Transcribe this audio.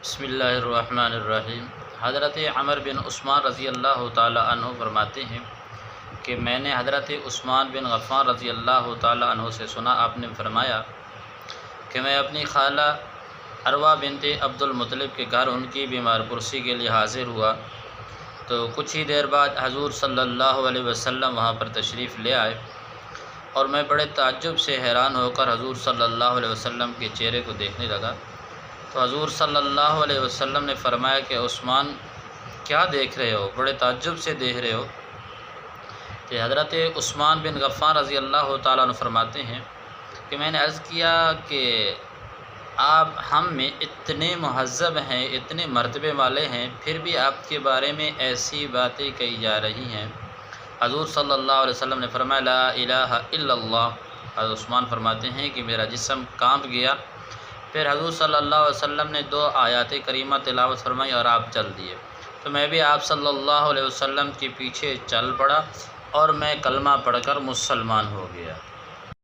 بسم اللہ الرحمن الرحیم۔ حضرت عمر بن عثمان رضی اللہ تعالی عنہ فرماتے ہیں کہ میں نے حضرت عثمان بن غفار رضی اللہ تعالی عنہ سے سنا، آپ نے فرمایا کہ میں اپنی خالہ عروہ بنت عبد المطلب کے گھر ان کی بیمار پرسی کے لیے حاضر ہوا تو کچھ ہی دیر بعد حضور صلی اللہ علیہ وسلم وہاں پر تشریف لے آئے اور میں بڑے تعجب سے حیران ہو کر حضور صلی اللہ علیہ وسلم کے چہرے کو دیکھنے لگا تو حضور صلی اللہ علیہ وسلم نے فرمایا کہ عثمان کیا دیکھ رہے ہو، بڑے تعجب سے دیکھ رہے ہو۔ کہ حضرت عثمان بن غفار رضی اللہ تعالیٰ عنہ فرماتے ہیں کہ میں نے عرض کیا کہ آپ ہم میں اتنے مہذب ہیں، اتنے مرتبے والے ہیں، پھر بھی آپ کے بارے میں ایسی باتیں کہی جا رہی ہیں۔ حضور صلی اللہ علیہ وسلم نے فرمایا لا الہ الا اللہ۔ حضرت عثمان فرماتے ہیں کہ میرا جسم کانپ گیا، پھر حضور صلی اللہ علیہ وسلم نے 2 آیات کریمہ تلاوت فرمائی اور آپ چل دیے تو میں بھی آپ صلی اللہ علیہ وسلم کے پیچھے چل پڑا اور میں کلمہ پڑھ کر مسلمان ہو گیا۔